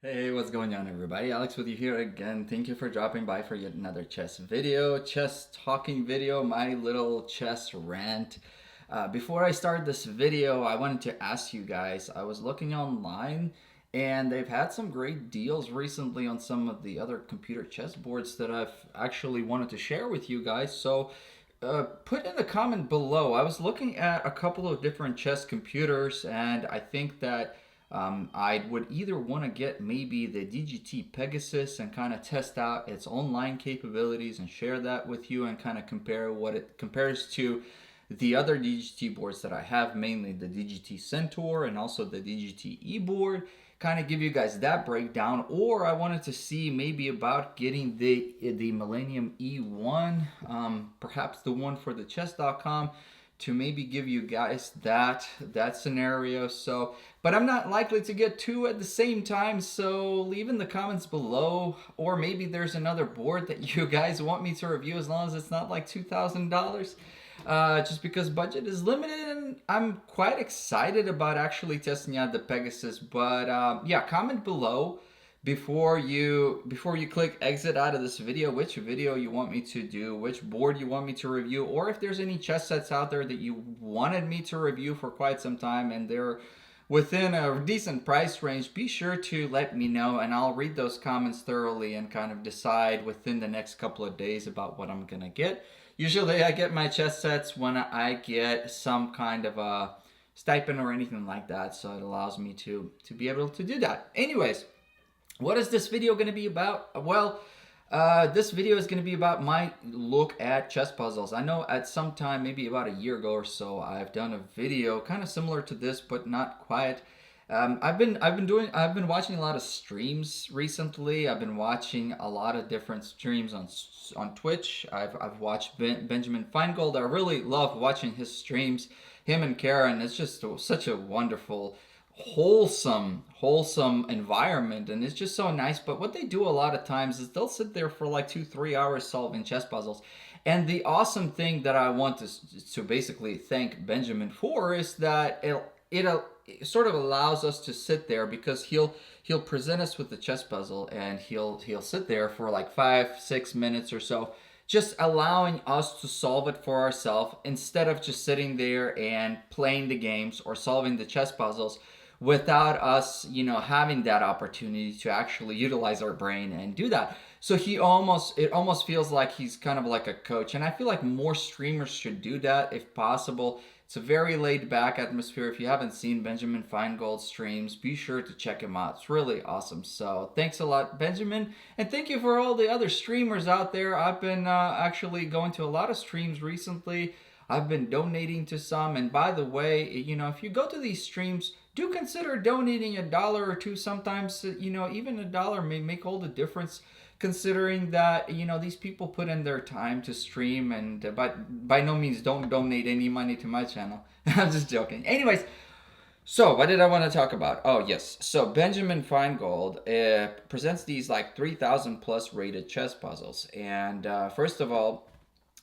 Hey, what's going on everybody? Alex with you here again. Thank you for dropping by for yet another chess video, chess talking video, my little chess rant. Before I start this video, I wanted to ask you guys, I was looking online and they've had some great deals recently on some of the other computer chess boards that I've actually wanted to share with you guys. So put in a comment below. I was looking at a couple of different chess computers, and I think that I would either want to get maybe the DGT Pegasus and kind of test out its online capabilities and share that with you and kind of compare what it compares to the other DGT boards that I have, mainly the DGT Centaur and also the DGT E board, kind of give you guys that breakdown. Or I wanted to see maybe about getting the Millennium E1, perhaps the one for the chess.com, to maybe give you guys that scenario. So, but I'm not likely to get two at the same time, so leave in the comments below, or maybe there's another board that you guys want me to review, as long as it's not like $2,000. Just because budget is limited, and I'm quite excited about actually testing out the Pegasus. But yeah, comment below before you click exit out of this video, which video you want me to do, which board you want me to review, or if there's any chess sets out there that you wanted me to review for quite some time and they're within a decent price range. Be sure to let me know, and I'll read those comments thoroughly and kind of decide within the next couple of days about what I'm gonna get. Usually I get my chess sets when I get some kind of a stipend or anything like that, so it allows me to be able to do that. Anyways, what is this video going to be about? Well, this video is going to be about my look at chess puzzles. I know at some time, maybe about a year ago or so, I've done a video kind of similar to this, but not quite. I've been watching a lot of streams recently. I've been watching a lot of different streams on Twitch. I've watched Benjamin Feingold. I really love watching his streams. Him and Karen. It's just such a wonderful, wholesome environment, and it's just so nice. But what they do a lot of times is they'll sit there for like 2-3 hours solving chess puzzles. And the awesome thing that I want to basically thank Benjamin for is that it sort of allows us to sit there, because he'll present us with the chess puzzle, and he'll sit there for like 5-6 minutes or so, just allowing us to solve it for ourselves, instead of just sitting there and playing the games or solving the chess puzzles without us, having that opportunity to actually utilize our brain and do that. So it almost feels like he's kind of like a coach, and I feel like more streamers should do that if possible. It's a very laid back atmosphere. If you haven't seen Benjamin Feingold's streams, be sure to check him out. It's really awesome. So thanks a lot, Benjamin. And thank you for all the other streamers out there. I've been actually going to a lot of streams recently. I've been donating to some. And by the way, if you go to these streams, do consider donating $1 or $2. Sometimes, even $1 may make all the difference, considering that these people put in their time to stream. And but by no means don't donate any money to my channel. I'm just joking. Anyways, so what did I want to talk about? Oh yes, so Benjamin Feingold presents these like 3,000 plus rated chess puzzles. And first of all,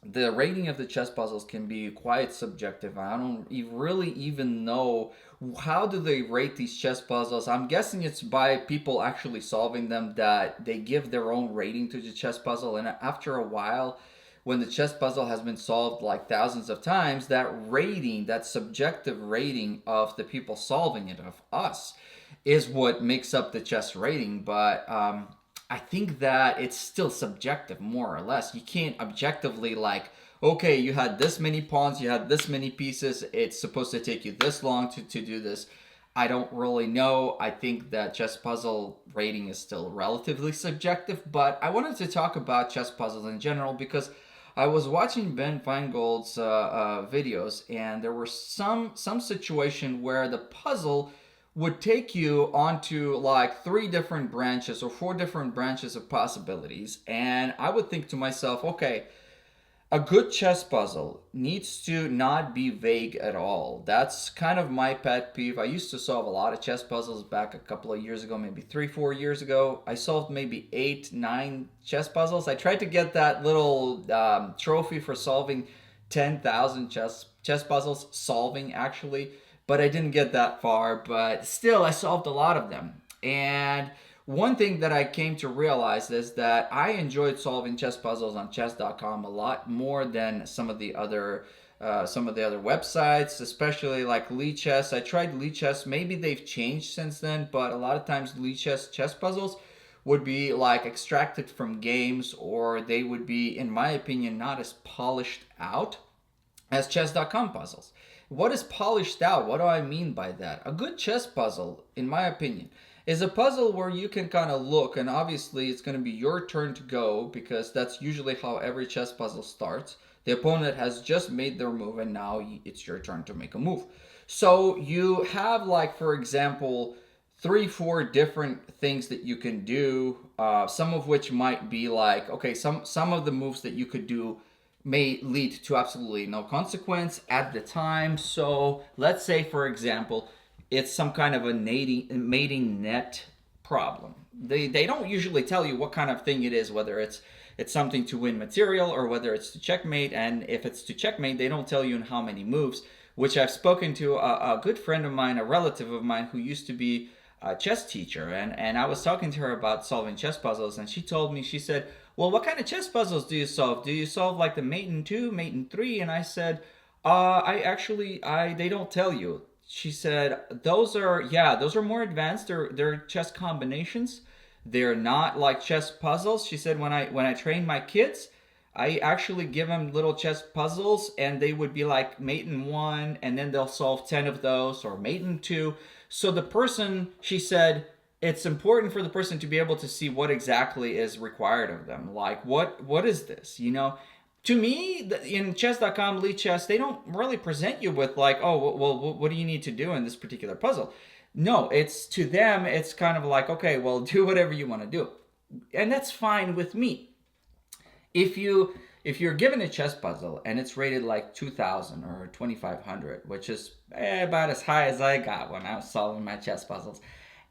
the rating of the chess puzzles can be quite subjective. I don't really even know how do they rate these chess puzzles. I'm guessing it's by people actually solving them, that they give their own rating to the chess puzzle. And after a while, when the chess puzzle has been solved like thousands of times, that rating, that subjective rating of the people solving it, of us, is what makes up the chess rating. But I think that it's still subjective, more or less. You can't objectively like, okay, you had this many pawns, you had this many pieces, it's supposed to take you this long to do this. I don't really know. I think that chess puzzle rating is still relatively subjective, but I wanted to talk about chess puzzles in general, because I was watching Ben Feingold's videos, and there were some situation where the puzzle would take you onto like 3 different branches or 4 different branches of possibilities. And I would think to myself, okay, a good chess puzzle needs to not be vague at all. That's kind of my pet peeve. I used to solve a lot of chess puzzles back a couple of years ago, maybe 3-4 years ago. I solved maybe 8-9 chess puzzles. I tried to get that little trophy for solving 10,000 chess puzzles, solving actually, but I didn't get that far. But still, I solved a lot of them. And one thing that I came to realize is that I enjoyed solving chess puzzles on chess.com a lot more than some of the other websites, especially like Chess. I tried Chess. Maybe they've changed since then, but a lot of times Chess chess puzzles would be like extracted from games, or they would be, in my opinion, not as polished out as chess.com puzzles. What is polished out? What do I mean by that? A good chess puzzle, in my opinion, is a puzzle where you can kind of look, and obviously it's going to be your turn to go because that's usually how every chess puzzle starts. The opponent has just made their move, and now it's your turn to make a move. So you have, like, for example, 3, 4 different things that you can do. Some of which might be like, okay, some of the moves that you could do may lead to absolutely no consequence at the time. So let's say, for example, it's some kind of a mating net problem. They don't usually tell you what kind of thing it is, whether it's something to win material or whether it's to checkmate. And if it's to checkmate, they don't tell you in how many moves, which I've spoken to a good friend of mine, a relative of mine who used to be a chess teacher, and I was talking to her about solving chess puzzles, and she told me, she said, well, what kind of chess puzzles do you solve? Do you solve like the mate in 2, mate in 3? And I said, they don't tell you. She said, those are more advanced. They're chess combinations. They're not like chess puzzles. She said, when I train my kids, I actually give them little chess puzzles, and they would be like mate in 1, and then they'll solve 10 of those, or mate in 2. So the person, she said, it's important for the person to be able to see what exactly is required of them. Like, what is this? You know, to me, in chess.com, Chess, they don't really present you with like, oh, well, what do you need to do in this particular puzzle? No, it's to them, it's kind of like, okay, well, do whatever you want to do. And that's fine with me. If you're given a chess puzzle and it's rated like 2,000 or 2,500, which is about as high as I got when I was solving my chess puzzles.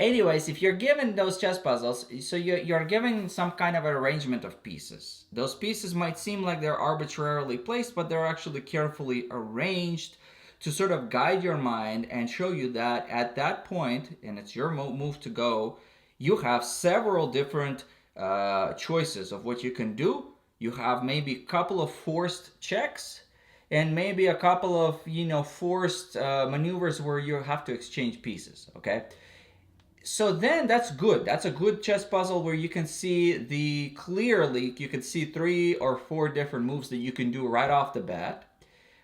Anyways, if you're given those chess puzzles, so you're given some kind of an arrangement of pieces. Those pieces might seem like they're arbitrarily placed, but they're actually carefully arranged to sort of guide your mind and show you that at that point, and it's your move to go, you have several different choices of what you can do. You have maybe a couple of forced checks and maybe a couple of, forced maneuvers where you have to exchange pieces, okay? So then that's good. That's a good chess puzzle where you can see clearly, you can see 3 or 4 different moves that you can do right off the bat.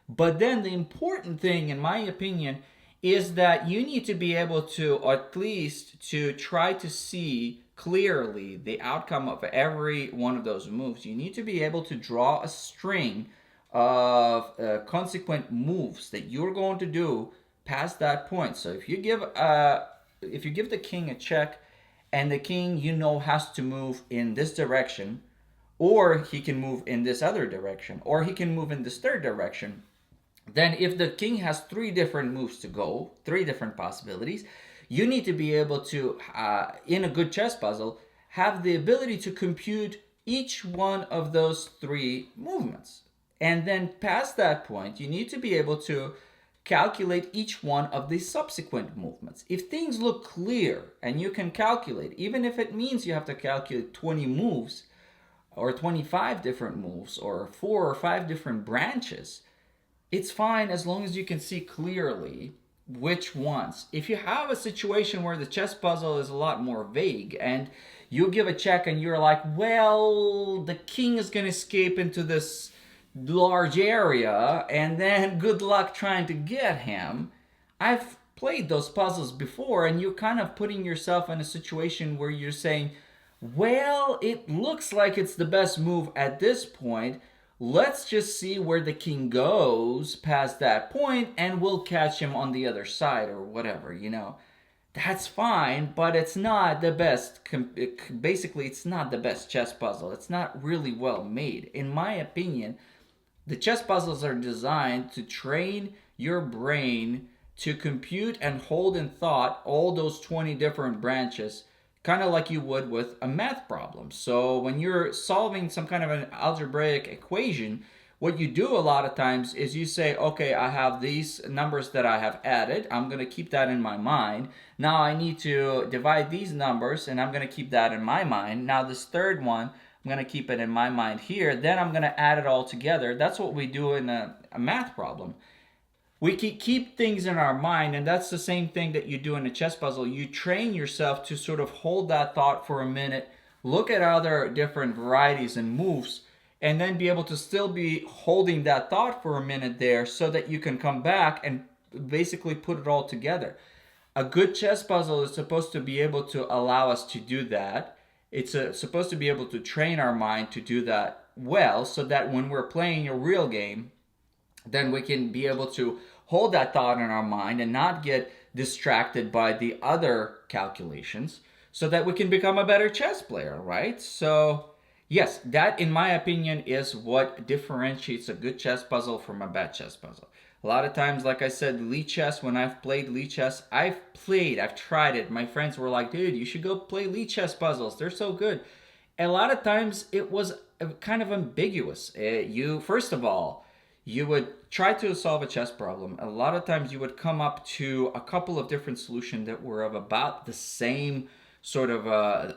But then the important thing, in my opinion, is that you need to be able to, or at least to try to see clearly the outcome of every one of those moves. You need to be able to draw a string of consequent moves that you're going to do past that point. So if you give the king a check, and the king has to move in this direction, or he can move in this other direction, or he can move in this third direction, then if the king has 3 different moves to go, 3 different possibilities, you need to be able to, in a good chess puzzle, have the ability to compute each one of those 3 movements. And then past that point, you need to be able to calculate each one of the subsequent movements. If things look clear and you can calculate, even if it means you have to calculate 20 moves or 25 different moves or 4 or 5 different branches, it's fine as long as you can see clearly which ones. If you have a situation where the chess puzzle is a lot more vague and you give a check and you're like, well, the king is going to escape into this large area and then good luck trying to get him. I've played those puzzles before, and you're kind of putting yourself in a situation where you're saying, well, it looks like it's the best move at this point. Let's just see where the king goes past that point and we'll catch him on the other side or whatever, That's fine, but it's not the best. Basically, it's not the best chess puzzle. It's not really well made. In my opinion, the chess puzzles are designed to train your brain to compute and hold in thought all those 20 different branches, kind of like you would with a math problem. So when you're solving some kind of an algebraic equation, what you do a lot of times is you say, okay, I have these numbers that I have added. I'm going to keep that in my mind. Now I need to divide these numbers, and I'm going to keep that in my mind. Now this third one, I'm going to keep it in my mind here. Then I'm going to add it all together. That's what we do in a math problem. We keep things in our mind, and that's the same thing that you do in a chess puzzle. You train yourself to sort of hold that thought for a minute, look at other different varieties and moves, and then be able to still be holding that thought for a minute there so that you can come back and basically put it all together. A good chess puzzle is supposed to be able to allow us to do that. It's supposed to be able to train our mind to do that well, so that when we're playing a real game, then we can be able to hold that thought in our mind and not get distracted by the other calculations, so that we can become a better chess player, right? So, yes, that in my opinion is what differentiates a good chess puzzle from a bad chess puzzle. A lot of times, like I said, Lichess, when I've played Lichess, I've tried it. My friends were like, dude, you should go play Lichess puzzles. They're so good. A lot of times it was kind of ambiguous. First of all, you would try to solve a chess problem. A lot of times you would come up to a couple of different solutions that were of about the same sort of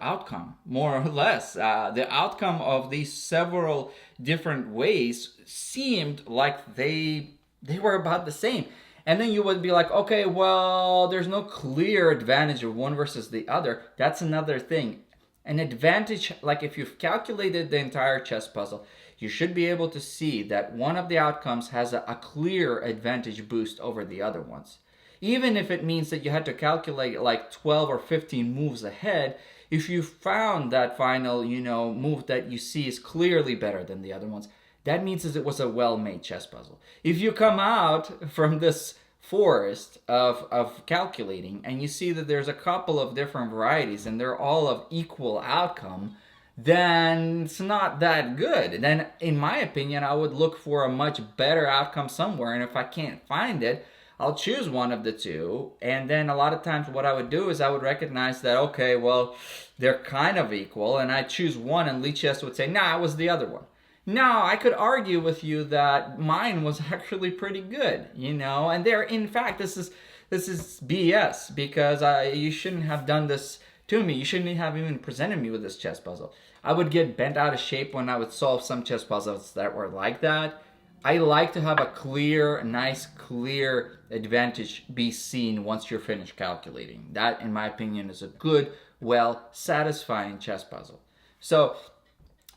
outcome, more or less. The outcome of these several different ways seemed like they were about the same. And then you would be like, okay, well, there's no clear advantage of one versus the other. That's another thing. An advantage, like if you've calculated the entire chess puzzle, you should be able to see that one of the outcomes has a clear advantage boost over the other ones. Even if it means that you had to calculate like 12 or 15 moves ahead, if you found that final, move that you see is clearly better than the other ones, that means that it was a well-made chess puzzle. If you come out from this forest of calculating and you see that there's a couple of different varieties and they're all of equal outcome, then it's not that good. Then, in my opinion, I would look for a much better outcome somewhere, and if I can't find it, I'll choose one of the two. And then a lot of times what I would do is I would recognize that, okay, well, they're kind of equal, and I choose one, and Lichess would say, nah, it was the other one. Now, I could argue with you that mine was actually pretty good, and in fact, this is BS, because you shouldn't have done this to me. You shouldn't have even presented me with this chess puzzle. I would get bent out of shape when I would solve some chess puzzles that were like that. I like to have a nice clear advantage be seen once you're finished calculating. That, in my opinion, is a good, well, satisfying chess puzzle. So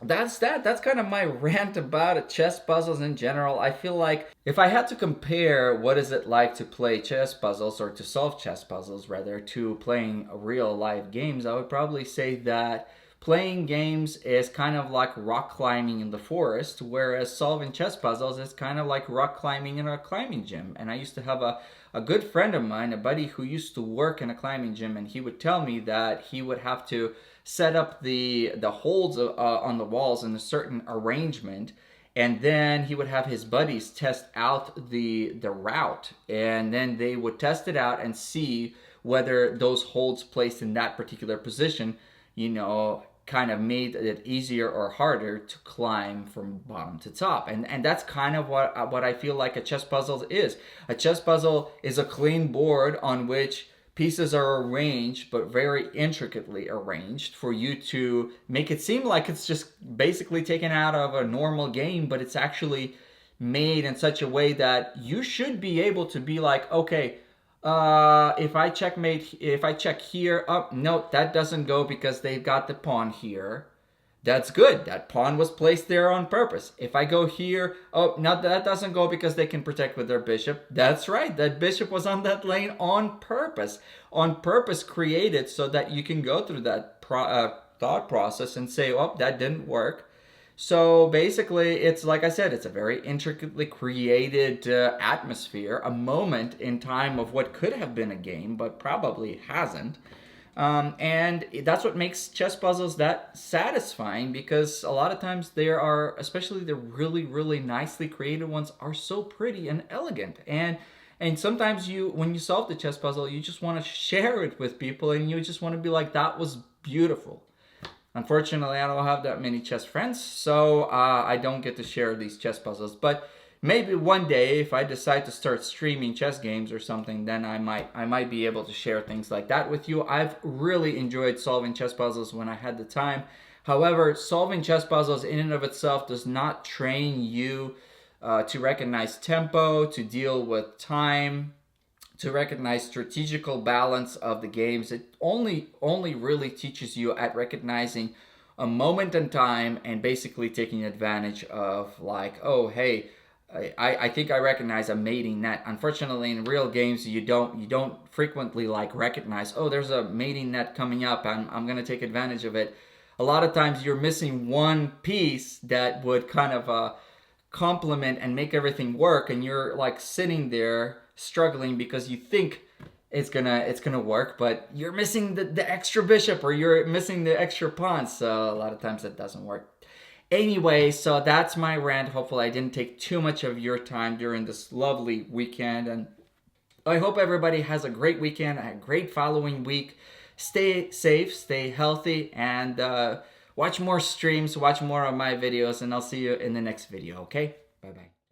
that's kind of my rant about chess puzzles in general. I feel like if I had to compare what is it like to play chess puzzles, or to solve chess puzzles rather, to playing real life games, I would probably say that playing games is kind of like rock climbing in the forest, whereas solving chess puzzles is kind of like rock climbing in a climbing gym. And I used to have a good friend of mine, a buddy who used to work in a climbing gym, and he would tell me that he would have to set up the holds on the walls in a certain arrangement, and then he would have his buddies test out the route, and then they would test it out and see whether those holds placed in that particular position, kind of made it easier or harder to climb from bottom to top. And that's kind of what I feel like a chess puzzle is. A chess puzzle is a clean board on which pieces are arranged, but very intricately arranged, for you to make it seem like it's just basically taken out of a normal game, but it's actually made in such a way that you should be able to be like, okay, if I check here, oh, no, that doesn't go because they've got the pawn here. That's good. That pawn was placed there on purpose. If I go here, oh, no, that doesn't go because they can protect with their bishop. That's right. That bishop was on that lane on purpose. On purpose created so that you can go through that thought process and say, oh, that didn't work. So basically, it's like I said, it's a very intricately created atmosphere, a moment in time of what could have been a game, but probably hasn't. And that's what makes chess puzzles that satisfying, because a lot of times there are, especially the really, really nicely created ones, are so pretty and elegant. And sometimes when you solve the chess puzzle, you just want to share it with people, and you just want to be like, that was beautiful. Unfortunately, I don't have that many chess friends, so I don't get to share these chess puzzles. But maybe one day, if I decide to start streaming chess games or something, then I might be able to share things like that with you. I've really enjoyed solving chess puzzles when I had the time. However, solving chess puzzles in and of itself does not train you to recognize tempo, to deal with time, to recognize strategical balance of the games. It only really teaches you at recognizing a moment in time and basically taking advantage of, like, oh hey, I think I recognize a mating net. Unfortunately, in real games, you don't frequently like recognize, oh, there's a mating net coming up, I'm gonna take advantage of it. A lot of times you're missing one piece that would kind of complement and make everything work, and you're like sitting there struggling because you think it's gonna work, but you're missing the extra bishop, or you're missing the extra pawn, so a lot of times it doesn't work. Anyway, so that's my rant. Hopefully I didn't take too much of your time during this lovely weekend, and I hope everybody has a great weekend, a great following week. Stay safe, stay healthy, and watch more streams, watch more of my videos, and I'll see you in the next video, okay? Bye-bye.